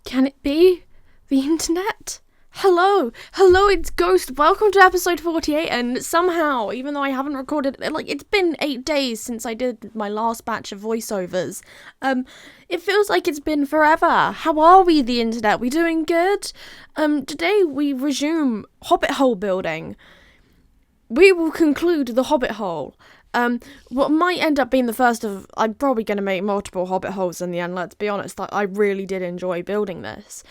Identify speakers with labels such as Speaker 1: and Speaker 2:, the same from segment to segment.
Speaker 1: Can it be the internet? Hello, it's Ghost. Welcome to episode 48, and somehow, even though I haven't recorded, it's been 8 days since I did my last batch of voiceovers, it feels like it's been forever. How are we, the internet? We doing good? Today we resume Hobbit hole building. We will conclude the Hobbit hole. What might end up being the first of... I'm probably going to make multiple Hobbit holes in the end, let's be honest. I really did enjoy building this.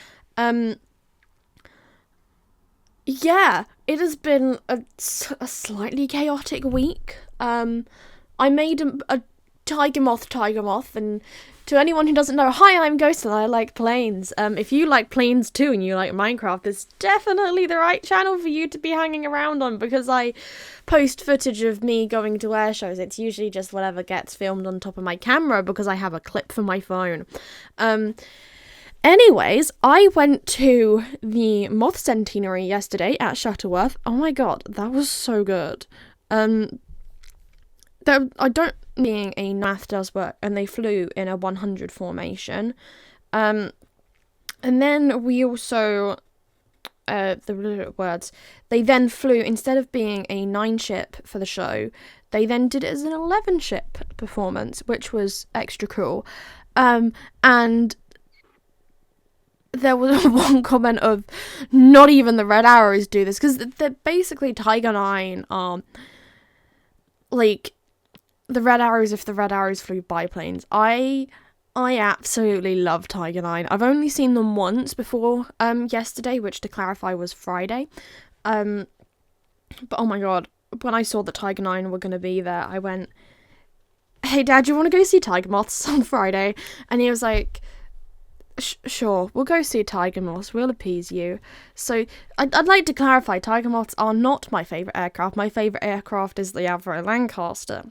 Speaker 1: Yeah, it has been a slightly chaotic week. I made a tiger moth, and to anyone who doesn't know, hi, I'm Ghost and I like planes. If you like planes too and you like Minecraft, it's definitely the right channel for you to be hanging around on, because I post footage of me going to air shows. It's usually just whatever gets filmed on top of my camera because I have a clip for my phone. Anyways, I went to the Moth Centenary yesterday at Shuttleworth. Oh my god, that was so good. Being a math does work, and they flew in a 100 formation. And then we also, they then flew, instead of being a 9-ship for the show, they then did it as an 11-ship performance, which was extra cool. And there was one comment of, not even the Red Arrows do this, because they're basically Tiger 9 are, like, the Red Arrows if the Red Arrows flew biplanes. I absolutely love Tiger 9. I've only seen them once before yesterday, which, to clarify, was Friday. But oh my god, when I saw that Tiger 9 were going to be there, I went, hey Dad, do you want to go see Tiger Moths on Friday? And he was like, sure, we'll go see Tiger Moths, we'll appease you. So, I'd like to clarify, Tiger Moths are not my favourite aircraft. My favourite aircraft is the Avro Lancaster.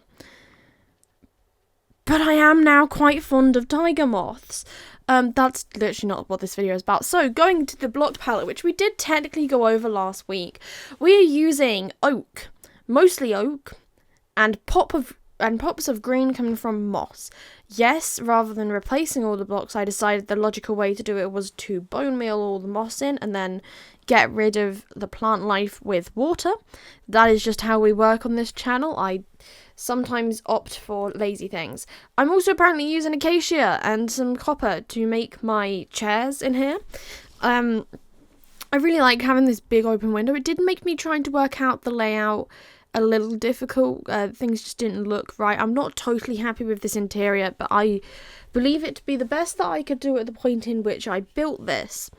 Speaker 1: But I am now quite fond of Tiger Moths. That's literally not what this video is about. So, going to the blocked palette, which we did technically go over last week, we are using oak, mostly oak, and pops of green coming from moss. Yes, rather than replacing all the blocks, I decided the logical way to do it was to bone meal all the moss in and then get rid of the plant life with water. That is just how we work on this channel. I sometimes opt for lazy things. I'm also apparently using acacia and some copper to make my chairs in here. I really like having this big open window. It did make me trying to work out the layout a little difficult. Things just didn't look right. I'm not totally happy with this interior, but I believe it to be the best that I could do at the point in which I built this.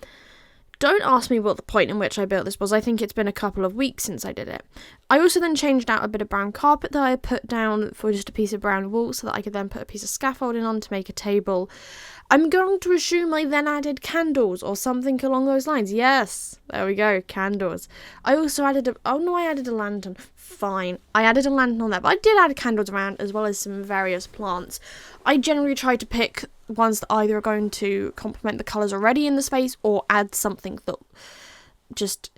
Speaker 1: Don't ask me what the point in which I built this was. I think it's been a couple of weeks since I did it. I also then changed out a bit of brown carpet that I put down for just a piece of brown wool so that I could then put a piece of scaffolding on to make a table. I'm going to assume I then added candles or something along those lines. Yes, there we go, candles. I also added I added a lantern. Fine, I added a lantern on there, but I did add candles around as well as some various plants. I generally try to pick ones that either are going to complement the colours already in the space or add something that just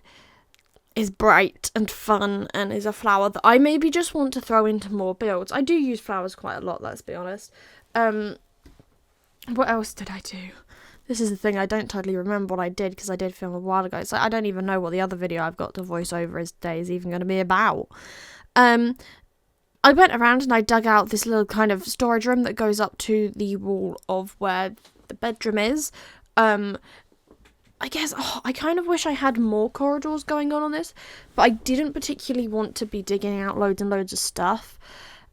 Speaker 1: is bright and fun and is a flower that I maybe just want to throw into more builds. I do use flowers quite a lot, let's be honest. What else did I do? This is the thing, I don't totally remember what I did because I did film a while ago, so I don't even know what the other video I've got to voice over today is even going to be about. I went around and I dug out this little kind of storage room that goes up to the wall of where the bedroom is. I guess, I kind of wish I had more corridors going on this, but I didn't particularly want to be digging out loads and loads of stuff.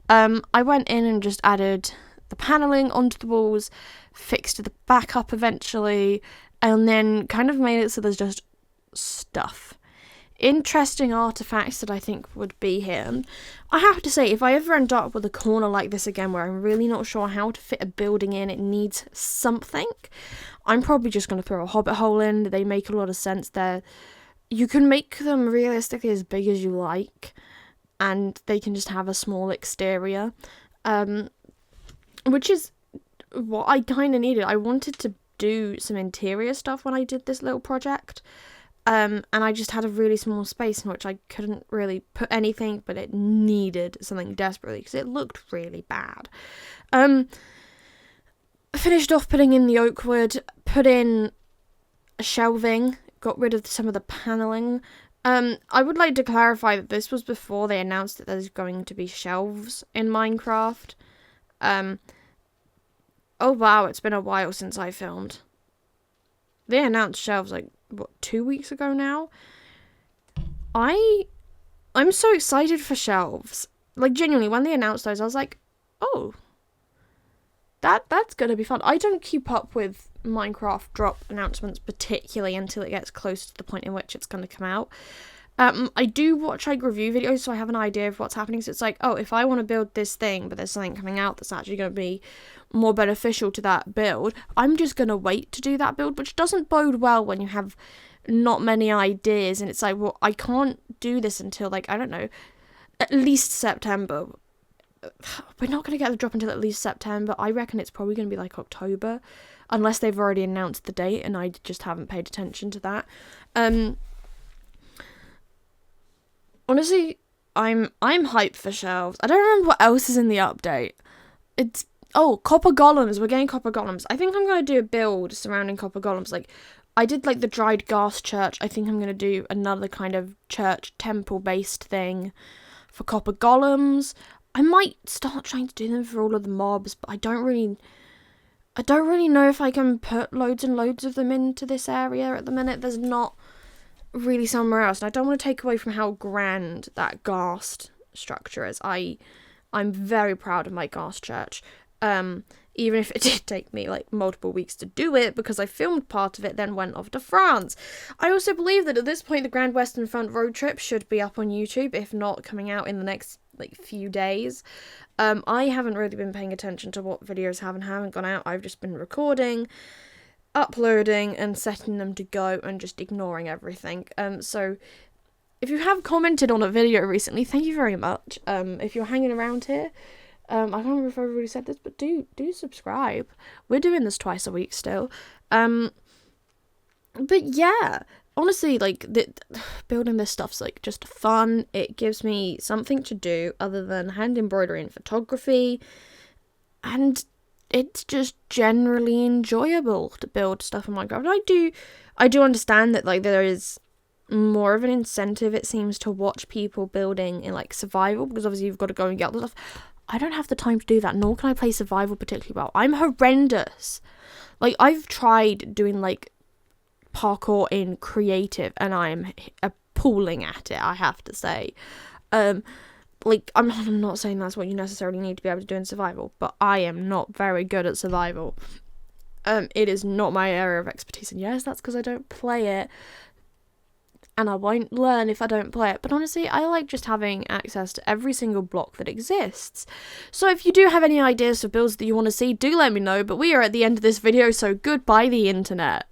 Speaker 1: I went in and just added the paneling onto the walls, fixed the back up eventually, and then kind of made it so there's just stuff. Interesting artifacts that I think would be here. And I have to say, if I ever end up with a corner like this again where I'm really not sure how to fit a building in, it needs something, I'm probably just going to throw a Hobbit hole in. They make a lot of sense there. You can make them realistically as big as you like, and they can just have a small exterior, which is what I kind of needed. I wanted to do some interior stuff when I did this little project, and I just had a really small space in which I couldn't really put anything, but it needed something desperately because it looked really bad. Finished off putting in the oak wood, put in shelving, got rid of some of the paneling. I would like to clarify that this was before they announced that there's going to be shelves in Minecraft. Oh wow, it's been a while since I filmed. They announced shelves like, what, 2 weeks ago now? I'm so excited for shelves. Like, genuinely, when they announced those, I was like, oh, that's gonna be fun. I don't keep up with Minecraft drop announcements particularly until it gets close to the point in which it's gonna come out. I do watch like review videos, so I have an idea of what's happening. So it's like, oh, if I want to build this thing, but there's something coming out that's actually going to be more beneficial to that build, I'm just going to wait to do that build, which doesn't bode well when you have not many ideas. And it's like, well, I can't do this until, like, I don't know, at least September. We're not going to get the drop until at least September. I reckon it's probably going to be like October, unless they've already announced the date and I just haven't paid attention to that. Honestly, I'm hyped for shelves. I don't remember what else is in the update. Copper golems. We're getting copper golems. I think I'm going to do a build surrounding copper golems. Like, I did like the dried gas church. I think I'm going to do another kind of church temple based thing for copper golems. I might start trying to do them for all of the mobs, but I don't really know if I can put loads and loads of them into this area at the minute. There's not really somewhere else, and I don't want to take away from how grand that ghast structure is. I'm very proud of my ghast church, even if it did take me like multiple weeks to do it because I filmed part of it, then went off to France. I also believe that at this point the Grand Western Front road trip should be up on YouTube, if not coming out in the next like few days. I haven't really been paying attention to what videos have and haven't gone out. I've just been recording, uploading and setting them to go and just ignoring everything. So if you have commented on a video recently, thank you very much. If you're hanging around here, I can't remember if I've already said this, but do subscribe. We're doing this twice a week still. But yeah, honestly, like building this stuff's like just fun. It gives me something to do other than hand embroidery and photography, and it's just generally enjoyable to build stuff in Minecraft. And I do understand that like there is more of an incentive, it seems, to watch people building in like survival, because obviously you've got to go and get all the stuff. I don't have the time to do that, nor can I play survival particularly well. I'm horrendous. Like, I've tried doing like parkour in creative and I'm appalling at it, I have to say. Like, I'm not saying that's what you necessarily need to be able to do in survival, but I am not very good at survival. It is not my area of expertise, and yes, that's because I don't play it, and I won't learn if I don't play it. But honestly, I like just having access to every single block that exists. So if you do have any ideas for builds that you want to see, do let me know. But we are at the end of this video, so goodbye the internet.